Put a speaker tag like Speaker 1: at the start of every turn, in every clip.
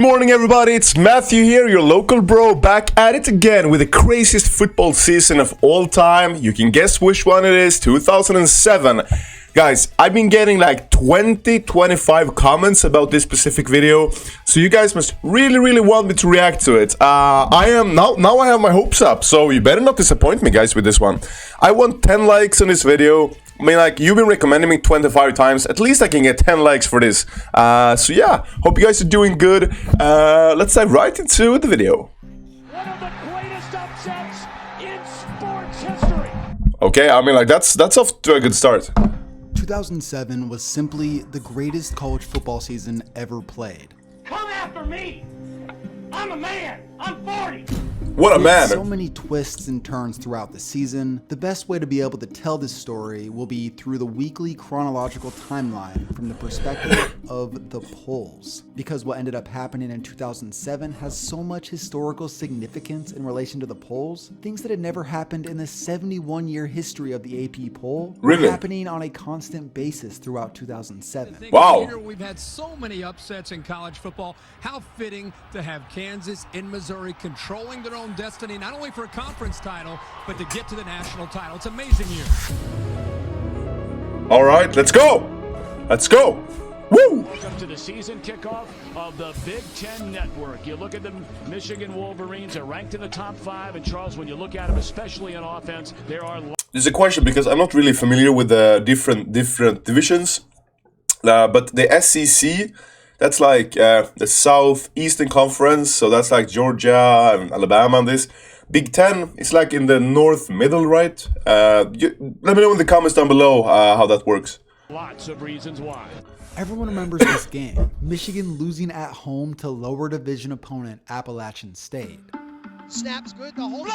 Speaker 1: Morning everybody, it's Matthew here, your local bro, back at it again with the craziest football season of all time. You can guess which one it is, 2007. Guys, I've been getting like 25 comments about this specific video, so you guys must really want me to react to it. Now I have my hopes up, so you better not disappoint me guys with this one. I want 10 likes on this video. I mean, like, you've been recommending me 25 times. At least I can get 10 likes for this. So yeah, hope you guys are doing good. Let's dive right into the video.
Speaker 2: One of the greatest upsets in sports history.
Speaker 1: Okay, I mean, like, that's off to a good start.
Speaker 3: 2007 was simply the greatest college football season ever played.
Speaker 2: Come after me! I'm a man! I'm 40!
Speaker 1: What a man!
Speaker 3: With so many twists and turns throughout the season, the best way to be able to tell this story will be through the weekly chronological timeline from the perspective of the polls. Because what ended up happening in 2007 has so much historical significance in relation to the polls, things that had never happened in the 71-year history of the AP poll were happening on a constant basis throughout 2007.
Speaker 1: Wow!
Speaker 4: We've had so many upsets in college football. How fitting to have Kansas and Missouri controlling their own destiny, not only for a conference title, but to get to the national title. It's an amazing year.
Speaker 1: All right, let's go! Let's go! Woo!
Speaker 2: Welcome to the season kickoff of the Big Ten Network. You look at the Michigan Wolverines, are ranked in the top 5, and Charles, when you look at them, especially in offense, there are...
Speaker 1: There's a question because I'm not really familiar with the different divisions, but the SEC, that's like the Southeastern Conference, so that's like Georgia and Alabama and this. Big Ten is like in the north middle, right? Let me know in the comments down below how that works.
Speaker 2: Lots of reasons why.
Speaker 3: Everyone remembers this game, Michigan losing at home to lower division opponent Appalachian State.
Speaker 5: Snaps good, the whole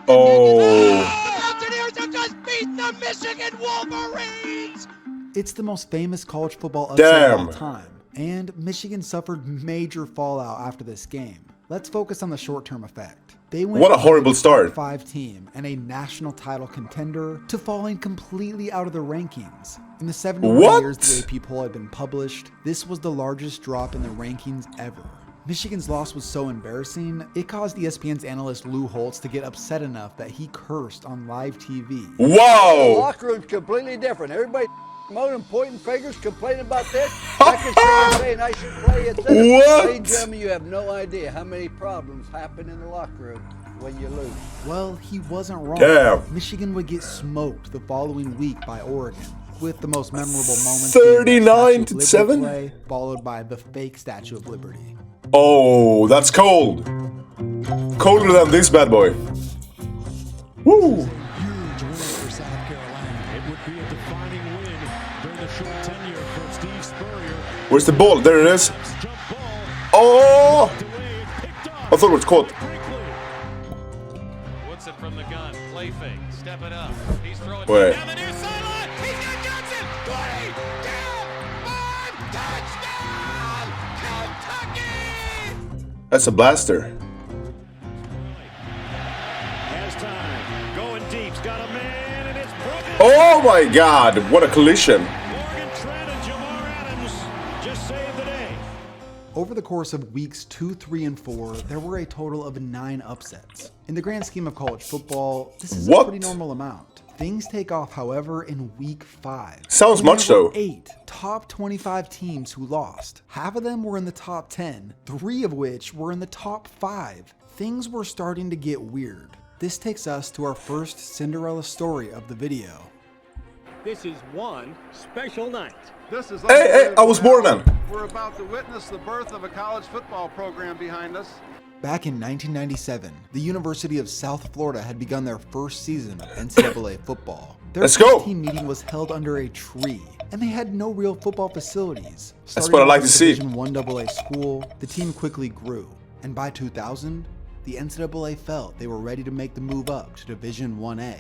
Speaker 1: Oh!
Speaker 5: Mountaineers have just beaten the Michigan Wolverines!
Speaker 3: It's the most famous college football upset of all
Speaker 1: Damn.
Speaker 3: time, and Michigan suffered major fallout after this game. Let's focus on the short-term effect. They went
Speaker 1: What a horrible start.
Speaker 3: from a 5 team and a national title contender to falling completely out of the rankings. In the 71 years the AP poll had been published, this was the largest drop in the rankings ever. Michigan's loss was so embarrassing, it caused ESPN's analyst Lou Holtz to get upset enough that he cursed on live TV.
Speaker 5: The
Speaker 1: Wow!
Speaker 5: locker room's completely different. Everybody moaning, pointing fingers, complaining about this. I can say saying I should play it.
Speaker 1: What?
Speaker 5: Ladies and gentlemen, you have no idea how many problems happen in the locker room when you lose.
Speaker 3: Well, he wasn't wrong.
Speaker 1: Damn.
Speaker 3: Michigan would get smoked the following week by Oregon, with the most memorable moments
Speaker 1: 39-7?
Speaker 3: play, followed by the fake Statue of Liberty.
Speaker 1: Oh, that's cold. Colder than this bad boy. Woo!
Speaker 4: Huge win for South Carolina. It would be a defining win during the short tenure for Steve Spurrier.
Speaker 1: Where's the ball? There it is.
Speaker 4: Jump ball.
Speaker 1: Oh!
Speaker 4: Delayed, picked up.
Speaker 1: I thought it was caught.
Speaker 6: Woodson from the gun, play fake, step it up. He's throwing
Speaker 1: Wait.
Speaker 6: down the near sideline. He's got Johnson. 20, 10, 5, touchdown, Kentucky!
Speaker 1: That's a blaster.
Speaker 2: Has time. Going deep. Got a man, and it's broken.
Speaker 1: Oh my god, what a collision.
Speaker 2: Morgan Trent and Jamar Adams just saved the day.
Speaker 3: Over the course of weeks 2, 3, and 4, there were a total of 9 upsets. In the grand scheme of college football, this is a pretty normal amount. Things take off, however, in week 5.
Speaker 1: Sounds much
Speaker 3: There were
Speaker 1: so.
Speaker 3: 8 top 25 teams who lost. Half of them were in the top 10, 3 of which were in the top 5. Things were starting to get weird. This takes us to our first Cinderella story of the video.
Speaker 7: This is one special night.
Speaker 8: This is
Speaker 1: Hey, I was born then.
Speaker 8: We're about to witness the birth of a college football program behind us.
Speaker 3: Back in 1997, the University of South Florida had begun their first season of NCAA football. Their
Speaker 1: Let's go.
Speaker 3: team meeting was held under a tree, and they had no real football facilities.
Speaker 1: That's what I like to see.
Speaker 3: Division I AA school, the team quickly grew, and by 2000, the NCAA felt they were ready to make the move up to Division 1A.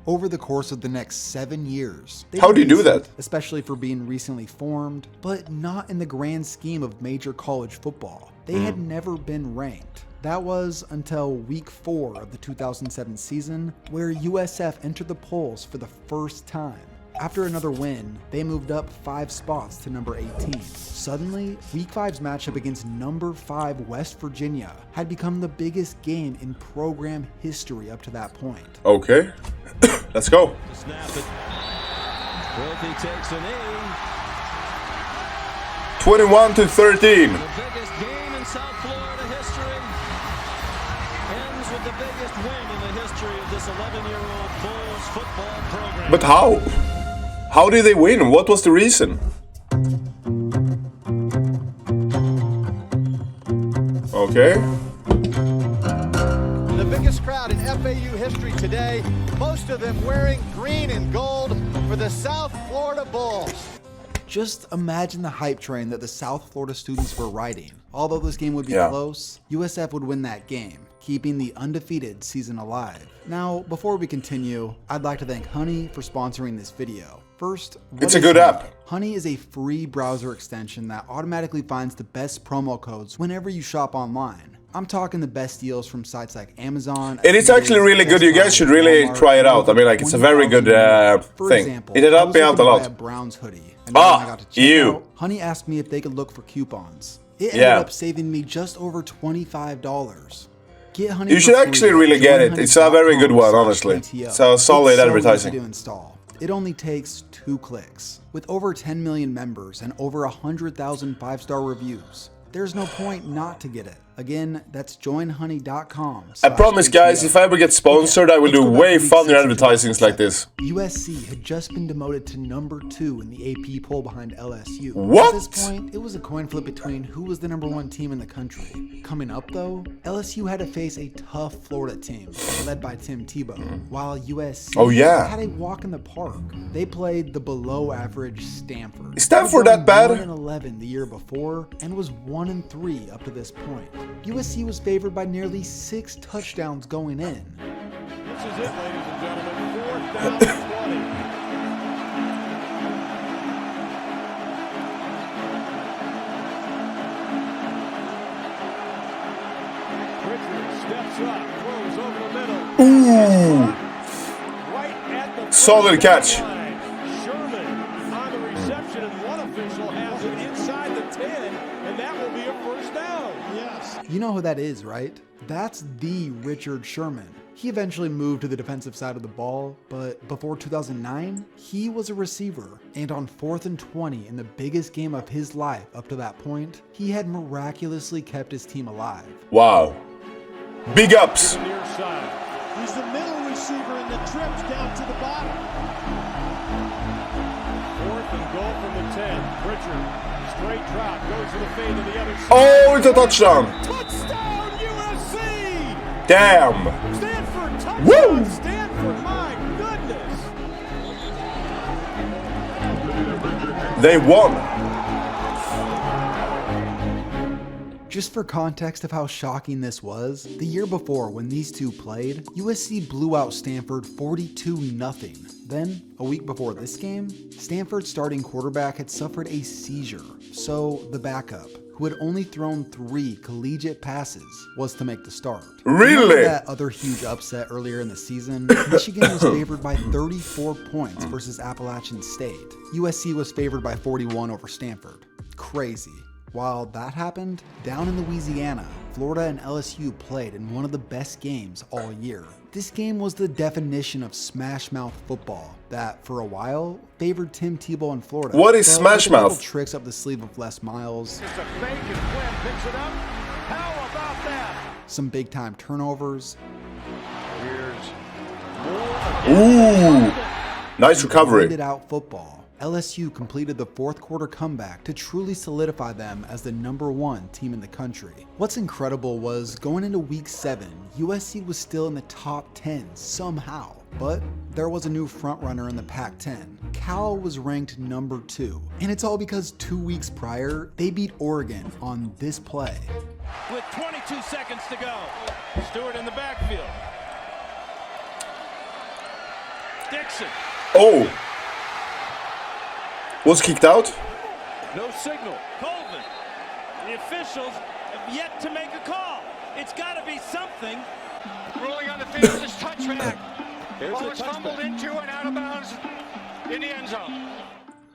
Speaker 3: Over the course of the next 7 years, they
Speaker 1: How do you do
Speaker 3: decent,
Speaker 1: that?
Speaker 3: especially for being recently formed, but not in the grand scheme of major college football. They had never been ranked. That was until week 4 of the 2007 season, where USF entered the polls for the first time. After another win, they moved up 5 spots to number 18. Suddenly, Week 5's matchup against number 5 West Virginia had become the biggest game in program history up to that point.
Speaker 1: Okay, let's go.
Speaker 6: Snap it. Wilkie takes a knee.
Speaker 1: 21-13.
Speaker 6: The biggest game in South Florida history ends with the biggest win in the history of this 11-year-old Bulls football program.
Speaker 1: But how? How did they win? What was the reason? Okay.
Speaker 9: The biggest crowd in FAU history today, most of them wearing green and gold for the South Florida Bulls.
Speaker 3: Just imagine the hype train that the South Florida students were riding. Although this game would be close, USF would win that game, keeping the undefeated season alive. Now, before we continue, I'd like to thank Honey for sponsoring this video. First,
Speaker 1: it's a good app.
Speaker 3: Honey is a free browser extension that automatically finds the best promo codes whenever you shop online. I'm talking the best deals from sites like Amazon.
Speaker 1: It is actually really good. You guys should really try it out. I mean, like, it's a very good thing. It did help me out a lot.
Speaker 3: A Browns hoodie. And when I got to check out, Honey asked me if they could look for coupons. It ended up saving me just over $25. Get Honey.
Speaker 1: You should actually really get it. It's a very good one, honestly. It's a solid advertising.
Speaker 3: Easy to install. It only takes 2 clicks. With over 10 million members and over 100,000 5-star reviews, there's no point not to get it. Again, that's joinhoney.com.
Speaker 1: I promise, guys, if I ever get sponsored, I will do way funnier advertisings like this.
Speaker 3: USC had just been demoted to number 2 in the AP poll behind LSU.
Speaker 1: What?
Speaker 3: At this point, it was a coin flip between who was the number 1 team in the country. Coming up, though, LSU had to face a tough Florida team led by Tim Tebow, while USC had a walk in the park. They played the below-average Stanford.
Speaker 1: Is Stanford that bad?
Speaker 3: 1-11 the year before and was 1-3 up to this point. USC was favored by nearly 6 touchdowns going in.
Speaker 2: This is it, ladies and gentlemen. 4th down and 20. Richard steps up, throws over the middle.
Speaker 1: Ooh!
Speaker 2: Right at the
Speaker 1: Solid catch.
Speaker 2: Sherman on the reception, and one official has it inside the 10, and that will be a first down. Yes.
Speaker 3: You know who that is, right? That's the Richard Sherman. He eventually moved to the defensive side of the ball, but before 2009, he was a receiver. And on 4th and 20 in the biggest game of his life up to that point, he had miraculously kept his team alive.
Speaker 1: Wow. Big ups.
Speaker 2: Near side.
Speaker 10: He's the middle receiver in the trips down to the bottom.
Speaker 2: 4th and goal from the 10. Richard. Straight drop, goes to the fade to the other side.
Speaker 1: Oh, it's a touchdown!
Speaker 2: Touchdown, USC!
Speaker 1: Damn!
Speaker 2: Stanford touchdown!
Speaker 1: Woo!
Speaker 2: Stanford, my goodness!
Speaker 1: They won!
Speaker 3: Just for context of how shocking this was, the year before when these two played, USC blew out Stanford 42-0. Then, a week before this game, Stanford's starting quarterback had suffered a seizure, so the backup, who had only thrown 3 collegiate passes, was to make the start.
Speaker 1: Really?
Speaker 3: Remember that other huge upset earlier in the season? Michigan was favored by 34 points versus Appalachian State. USC was favored by 41 over Stanford. Crazy. While that happened, down in Louisiana, Florida and LSU played in one of the best games all year. This game was the definition of smash mouth football that, for a while, favored Tim Tebow in Florida.
Speaker 1: What is smash mouth?
Speaker 3: Tricks up the sleeve of Les Miles.
Speaker 2: Just a fake and Quinn picks it up. How about that?
Speaker 3: Some big time turnovers.
Speaker 1: Ooh! Nice recovery.
Speaker 3: Ended out football. LSU completed the 4th quarter comeback to truly solidify them as the number 1 team in the country. What's incredible was going into week 7, USC was still in the top 10 somehow. But there was a new frontrunner in the Pac-10. Cal was ranked number 2. And it's all because 2 weeks prior, they beat Oregon on this play.
Speaker 6: With 22 seconds to go, Stewart in the backfield. Dixon.
Speaker 1: Oh! Was kicked out?
Speaker 6: No signal. Colvin. The officials have yet to make a call. It's got to be something.
Speaker 10: Rolling on the field is touchback.
Speaker 6: There's
Speaker 10: Ball
Speaker 6: a
Speaker 10: is fumbled
Speaker 6: touchback.
Speaker 10: into and out of bounds.
Speaker 6: in the end zone.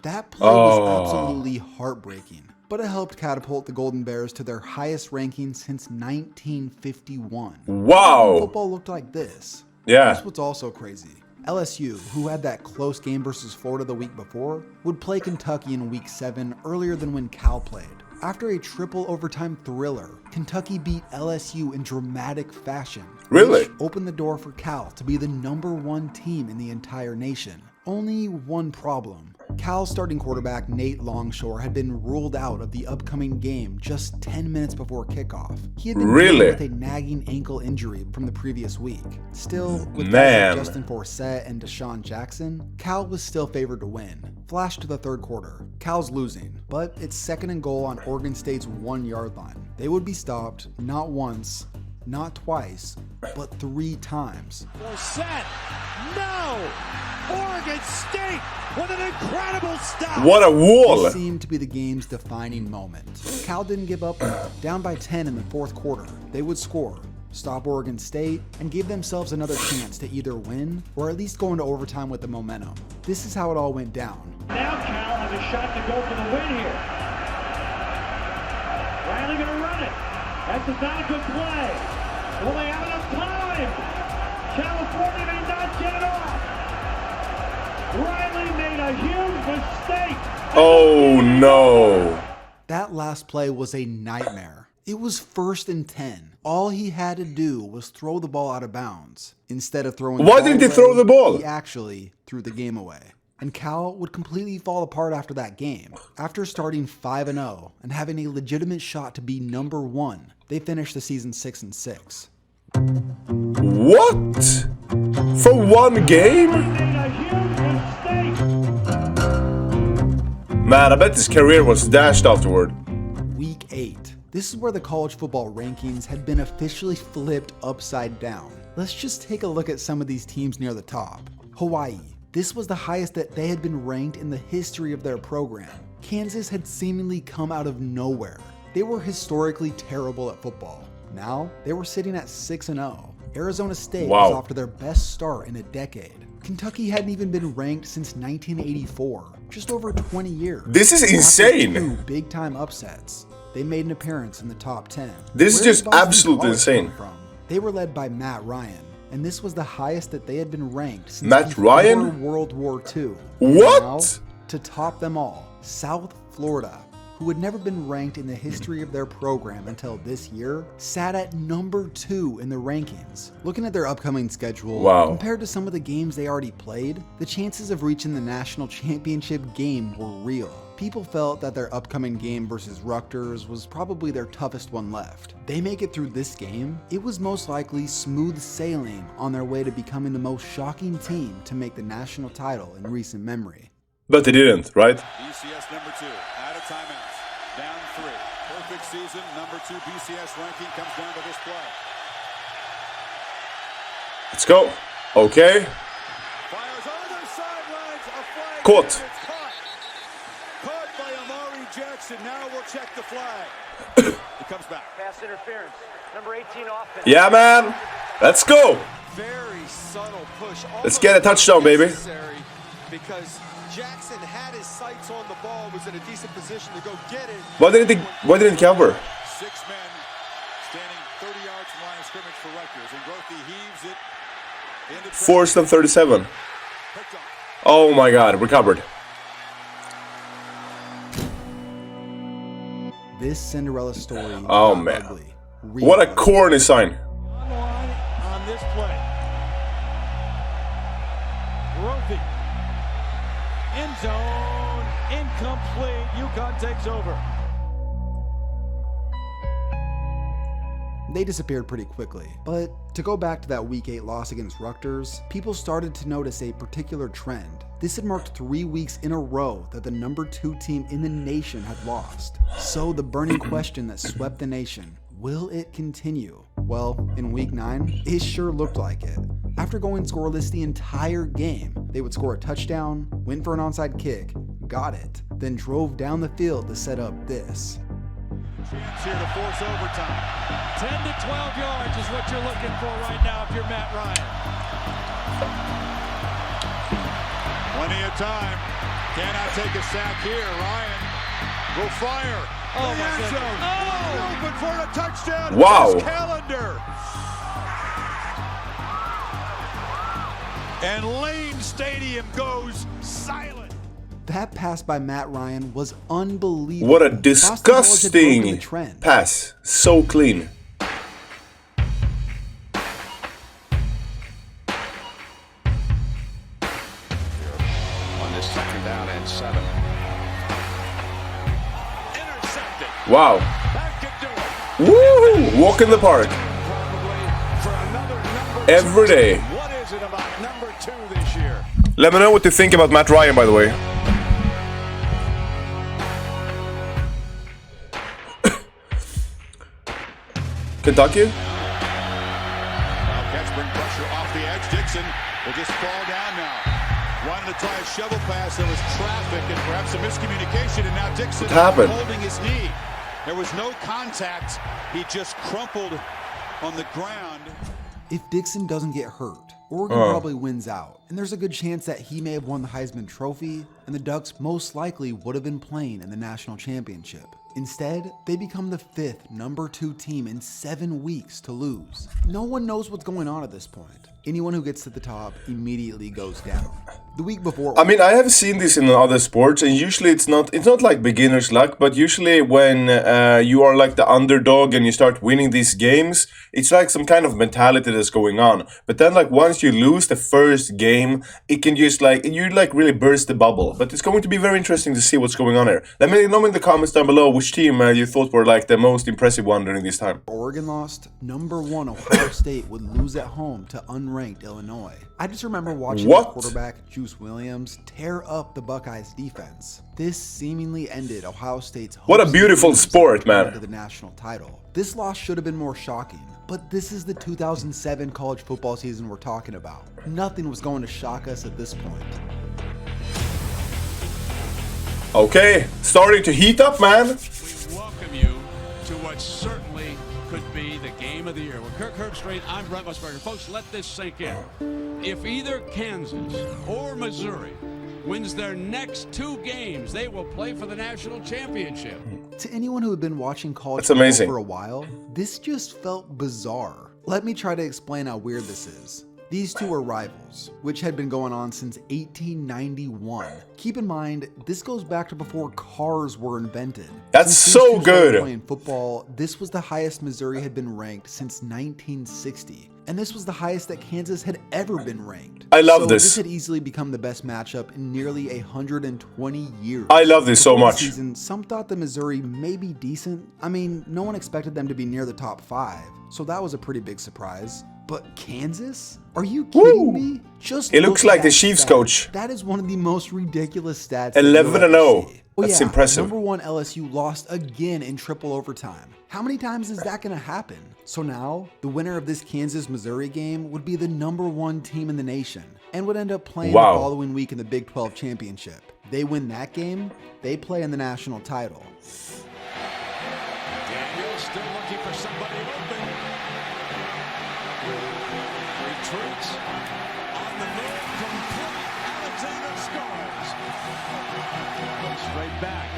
Speaker 3: That play was absolutely heartbreaking, but it helped catapult the Golden Bears to their highest ranking since 1951.
Speaker 1: Wow.
Speaker 3: Football looked like this.
Speaker 1: Yeah.
Speaker 3: That's what's also crazy. LSU, who had that close game versus Florida the week before, would play Kentucky in Week 7 earlier than when Cal played. After a triple overtime thriller, Kentucky beat LSU in dramatic fashion.
Speaker 1: Really?
Speaker 3: Which opened the door for Cal to be the #1 team in the entire nation. Only one problem. Cal's starting quarterback Nate Longshore had been ruled out of the upcoming game just 10 minutes before kickoff. He had been dealing with a nagging ankle injury from the previous week. Still, with guys like Justin Forsett and Deshaun Jackson, Cal was still favored to win. Flash to the third quarter. Cal's losing, but it's 2nd and goal on Oregon State's 1-yard line. They would be stopped not once, not twice, but 3 times.
Speaker 10: Forsett, no! Oregon State with an incredible stop!
Speaker 1: What a wall!
Speaker 3: This seemed to be the game's defining moment. Cal didn't give up. Down by 10 in the 4th quarter, they would score, stop Oregon State, and give themselves another chance to either win or at least go into overtime with the momentum. This is how it all went down.
Speaker 10: Now Cal has a shot to go for the win here. Riley gonna run it. That's not a good play. Will they have enough time? California may not get it off. Riley made a huge mistake.
Speaker 1: Oh no.
Speaker 3: That last play was a nightmare. It was 1st and 10. All he had to do was throw the ball out of bounds. Instead of throwing
Speaker 1: Why didn't he throw the ball?
Speaker 3: He actually threw the game away. And Cal would completely fall apart after that game. After starting 5-0 and having a legitimate shot to be #1, they finished the season 6-6.
Speaker 1: What? For one game? Man, I bet his career was dashed afterward.
Speaker 3: Week 8. This is where the college football rankings had been officially flipped upside down. Let's just take a look at some of these teams near the top. Hawaii. This was the highest that they had been ranked in the history of their program. Kansas had seemingly come out of nowhere. They were historically terrible at football. Now, they were sitting at 6-0. Arizona State was off to their best start in a decade. Kentucky hadn't even been ranked since 1984, just over 20 years.
Speaker 1: This is insane.
Speaker 3: After 2 big-time upsets, they made an appearance in the top 10.
Speaker 1: This is just absolutely insane.
Speaker 3: They were led by Matt Ryan, and this was the highest that they had been ranked since
Speaker 1: Matt Ryan?
Speaker 3: World War II.
Speaker 1: What?
Speaker 3: Now, to top them all, South Florida, who had never been ranked in the history of their program until this year, sat at #2 in the rankings. Looking at their upcoming schedule, compared to some of the games they already played, the chances of reaching the national championship game were real. People felt that their upcoming game versus Rutgers was probably their toughest one left. They make it through this game, it was most likely smooth sailing on their way to becoming the most shocking team to make the national title in recent memory.
Speaker 1: But they didn't, right?
Speaker 8: BCS #2, out of timeouts, down 3. Perfect season, #2 BCS ranking comes down to this play.
Speaker 1: Let's go. Okay.
Speaker 8: Fires over the sidelines, a flag.
Speaker 1: Caught.
Speaker 8: It's caught by Amari Jackson. Now we'll check the flag. He comes back.
Speaker 11: Pass interference, number 18 offense.
Speaker 1: Yeah, man. Let's go.
Speaker 12: Very subtle push.
Speaker 1: Let's get a touchdown, baby.
Speaker 12: Because Jackson had his sights on the ball, was in a decent position to go get it.
Speaker 1: Why didn't he cover?
Speaker 8: 6 men standing 30 yards from line of scrimmage for Rutgers, and Grothy heaves it into
Speaker 1: 4th and 37. Oh my God, recovered.
Speaker 3: This Cinderella story.
Speaker 1: Oh man, what a corny sign.
Speaker 10: On this play, Grothy. End zone, incomplete. UConn takes over.
Speaker 3: They disappeared pretty quickly. But to go back to that Week 8 loss against Rutgers, people started to notice a particular trend. This had marked 3 weeks in a row that the #2 team in the nation had lost. So the burning question that swept the nation, will it continue? Well, in Week 9, it sure looked like it. After going scoreless the entire game, they would score a touchdown, went for an onside kick, got it, then drove down the field to set up this.
Speaker 10: Chance here to force overtime. 10 to 12 yards is what you're looking for right now if you're Matt Ryan.
Speaker 8: Plenty of time. Cannot take a sack here. Ryan will fire. Oh, the end zone. Oh, open for a touchdown.
Speaker 1: Wow.
Speaker 8: Calendar. And Lane Stadium goes silent.
Speaker 3: That pass by Matt Ryan was unbelievable.
Speaker 1: What a
Speaker 3: Boston College had broken the
Speaker 1: disgusting
Speaker 3: trend.
Speaker 1: pass. So clean.
Speaker 8: On this 2nd down and 7. Intercepted.
Speaker 1: Wow.
Speaker 8: That could do it.
Speaker 1: Woo! Walk in the park.
Speaker 8: For another number
Speaker 1: Every day.
Speaker 8: What is it about number 2 this year?
Speaker 1: Let me know what you think about Matt Ryan, by the way. Kentucky?
Speaker 8: Wildcats bring pressure off the edge. Dixon will just fall down now. Wanted to try a shovel pass. There was traffic and perhaps a miscommunication, and now Dixon
Speaker 1: What happened?
Speaker 8: holding his knee. There was no contact. He just crumpled on the ground.
Speaker 3: If Dixon doesn't get hurt, Oregon probably wins out, and there's a good chance that he may have won the Heisman Trophy, and the Ducks most likely would have been playing in the national championship. Instead, they become the 5th number 2 team in 7 weeks to lose. No one knows what's going on at this point. Anyone who gets to the top immediately goes down. The week before,
Speaker 1: I mean, I have seen this in other sports, and usually it's not like beginner's luck, but usually when you are like the underdog and you start winning these games, it's like some kind of mentality that's going on. But then like once you lose the first game, it can just like, you like really burst the bubble. But it's going to be very interesting to see what's going on here. Let me know in the comments down below which team you thought were like the most impressive one during this time.
Speaker 3: Oregon lost, number 1 Ohio State would lose at home to unranked Illinois. I just remember watching the quarterback Juice Williams tear up the Buckeyes defense. This seemingly ended Ohio State's hopes.
Speaker 1: What a beautiful sport, man.
Speaker 3: To the national title. This loss should have been more shocking, but this is the 2007 college football season we're talking about. Nothing was going to shock us at this point.
Speaker 1: Okay, starting to heat up, man.
Speaker 2: We welcome you to what certainly could be the game of the year. With Kirk Herbstreit, I'm Brent Musburger. Folks, let this sink in. If either Kansas or Missouri wins their next 2 games, they will play for the national championship.
Speaker 3: To anyone who had been watching college
Speaker 1: That's
Speaker 3: football
Speaker 1: amazing.
Speaker 3: for a while, this just felt bizarre. Let me try to explain how weird this is. These two are rivals, which had been going on since 1891. Keep in mind, this goes back to before cars were invented.
Speaker 1: That's
Speaker 3: Since
Speaker 1: so
Speaker 3: these two started
Speaker 1: good.
Speaker 3: Playing football, this was the highest Missouri had been ranked since 1960. And this was the highest that Kansas had ever been ranked.
Speaker 1: I love
Speaker 3: so
Speaker 1: this.
Speaker 3: This had easily become the best matchup in nearly 120 years.
Speaker 1: I love this so
Speaker 3: Before the
Speaker 1: much.
Speaker 3: season, some thought that Missouri may be decent. I mean, no one expected them to be near the top 5, so that was a pretty big surprise. But Kansas? Are you kidding me? Just
Speaker 1: He looks
Speaker 3: look
Speaker 1: like
Speaker 3: at
Speaker 1: the
Speaker 3: that
Speaker 1: Chiefs
Speaker 3: stat.
Speaker 1: coach.
Speaker 3: That is one of the most ridiculous stats.
Speaker 1: 11-0. That's
Speaker 3: yeah,
Speaker 1: impressive.
Speaker 3: Number 1 LSU lost again in triple overtime. How many times is that going to happen? So now, the winner of this Kansas-Missouri game would be the number 1 team in the nation and would end up playing the following week in the Big 12 championship. They win that game, they play in the national title.
Speaker 2: Daniel still looking for somebody open. Retreats on the move, complete. Alexander scores. Straight back.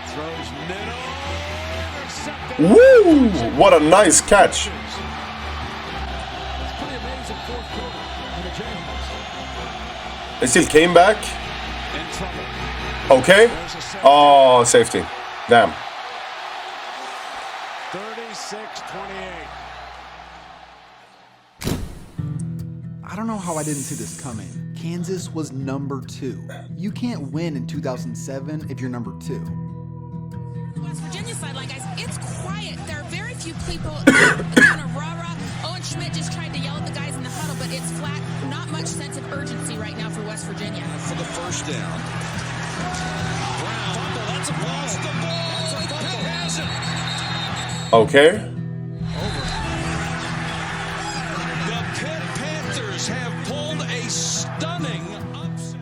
Speaker 2: Throws middle. Intercepted.
Speaker 1: Woo! What a nice catch.
Speaker 2: It's pretty amazing fourth quarter for the Jayhawks.
Speaker 1: They still came back.
Speaker 2: In trouble.
Speaker 1: Okay. Oh, safety. Damn.
Speaker 2: 36-28.
Speaker 3: I don't know how I didn't see this coming. Kansas was number 2. You can't win in 2007 if you're number 2.
Speaker 13: West Virginia sideline, guys, it's quiet. There are very few people kind of rah-rah. Owen Schmidt just tried to yell at the guys in the huddle, but it's flat. Not much sense of urgency right now for West Virginia.
Speaker 6: For the first down. Brown, that's a lost the ball. Pitt has it.
Speaker 1: Okay.
Speaker 6: The Pitt Panthers have pulled a stunning upset.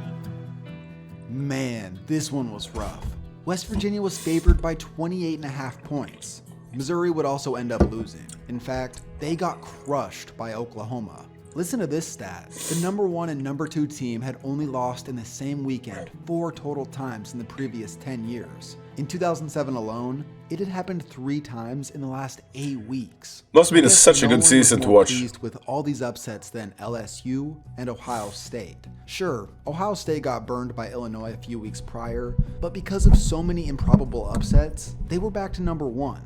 Speaker 3: Man, this one was rough. West Virginia was favored by 28.5 points. Missouri would also end up losing. In fact, they got crushed by Oklahoma. Listen to this stat. The number 1 and number 2 team had only lost in the same weekend 4 total times in the previous 10 years. In 2007 alone, it had happened 3 times in the last 8 weeks.
Speaker 1: Must have been such a good season to watch.
Speaker 3: Pleased with all these upsets than LSU and Ohio State. Sure, Ohio State got burned by Illinois a few weeks prior, but because of so many improbable upsets, they were back to number 1.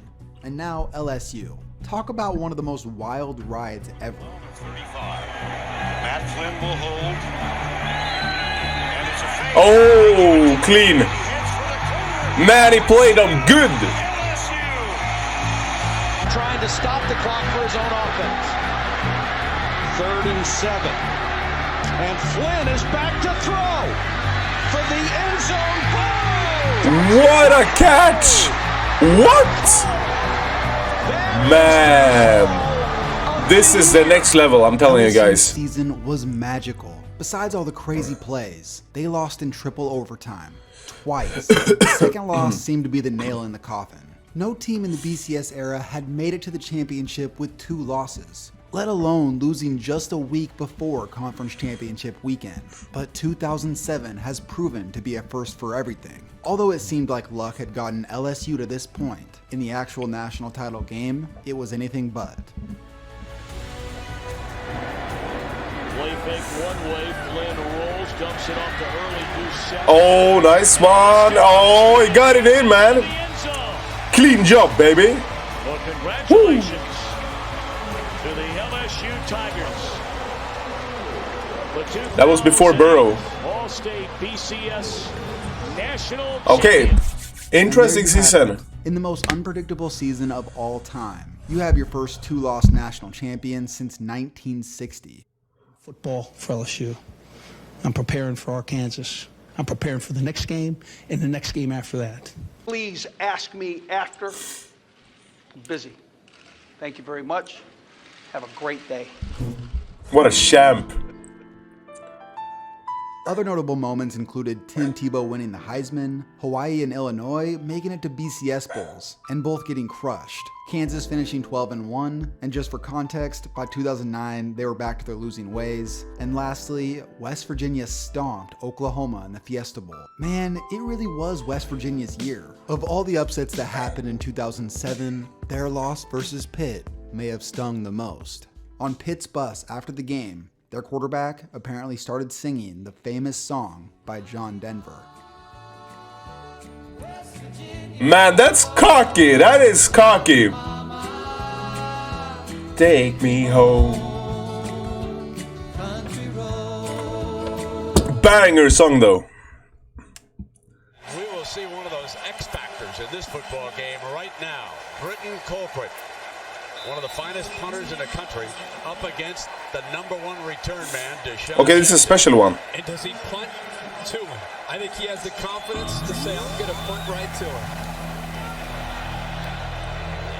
Speaker 3: And now LSU. Talk about one of the most wild rides ever.
Speaker 14: 35. Matt Flynn will hold. And it's a fake.
Speaker 1: Oh, clean. Man, he played them good.
Speaker 6: Trying to stop the clock for his own offense. 3rd and 7. And Flynn is back to throw for the end zone goal.
Speaker 1: What a catch! What? Man, this is the next level, I'm telling you guys.
Speaker 3: This season was magical. Besides all the crazy plays, they lost in triple overtime twice. The second loss seemed to be the nail in the coffin. No team in the BCS era had made it to the championship with 2 losses, let alone losing just a week before conference championship weekend. But 2007 has proven to be a first for everything. Although it seemed like luck had gotten LSU to this point, in the actual national title game, it was anything but.
Speaker 14: Play fake one way, Flynn rolls, dumps it off to early.
Speaker 1: Oh, nice one. Oh, he got it in, man. Clean job, baby.
Speaker 14: Well, congratulations to the LSU Tigers.
Speaker 1: That was before Burrow.
Speaker 14: All-State BCS National.
Speaker 1: Okay, interesting season.
Speaker 3: In the most unpredictable season of all time, you have your first 2-loss national champion since 1960.
Speaker 15: Football for LSU. I'm preparing for Arkansas. I'm preparing for the next game and the next game after that.
Speaker 16: Please ask me after. I'm busy. Thank you very much. Have a great day.
Speaker 1: What a champ.
Speaker 3: Other notable moments included Tim Tebow winning the Heisman, Hawaii and Illinois making it to BCS Bowls, and both getting crushed. Kansas finishing 12-1, and just for context, by 2009 they were back to their losing ways. And lastly, West Virginia stomped Oklahoma in the Fiesta Bowl. Man, it really was West Virginia's year. Of all the upsets that happened in 2007, their loss versus Pitt may have stung the most. On Pitt's bus after the game, their quarterback apparently started singing the famous song by John Denver.
Speaker 1: Man, that's cocky. That is cocky. Take me home. Banger song though.
Speaker 2: We will see one of those X factors in this football game right now. Britton Colquitt, one of the finest punters in the country, up against the #1 return man, Deshaun.
Speaker 1: Okay, this is a special one.
Speaker 17: And does he punt to him? I think he has the confidence to say, I'm going to punt right to him.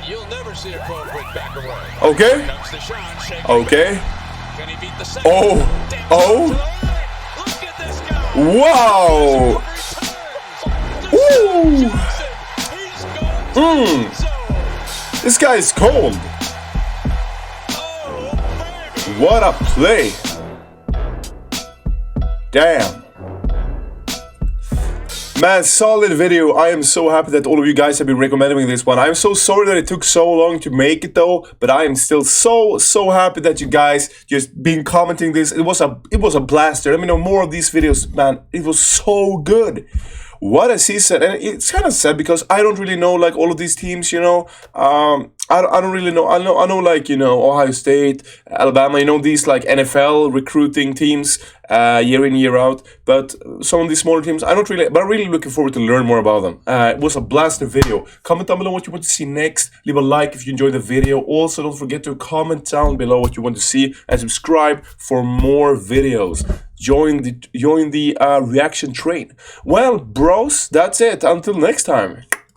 Speaker 2: You'll never see a Colquitt back away.
Speaker 1: Okay.
Speaker 2: Here comes Deshaun,
Speaker 1: okay.
Speaker 2: Can he beat the second?
Speaker 1: Oh.
Speaker 2: Look at this guy.
Speaker 1: Wow. Ooh. This guy is cold. What a play. Damn. Man, solid video. I am so happy that all of you guys have been recommending this one. I'm so sorry that it took so long to make it though, but I am still so happy that you guys just been commenting this. It was a blaster. Let me know more of these videos, man. It was so good. What a season. And it's kind of sad because I don't really know like all of these teams, you know. I don't really know. I know like, you know, Ohio State, Alabama, you know, these like NFL recruiting teams year in, year out. But some of these smaller teams, I don't really, but I'm really looking forward to learn more about them. It was a blaster video. Comment down below what you want to see next. Leave a like if you enjoyed the video. Also, don't forget to comment down below what you want to see and subscribe for more videos. Join the reaction train. Well, bros, that's it. Until next time.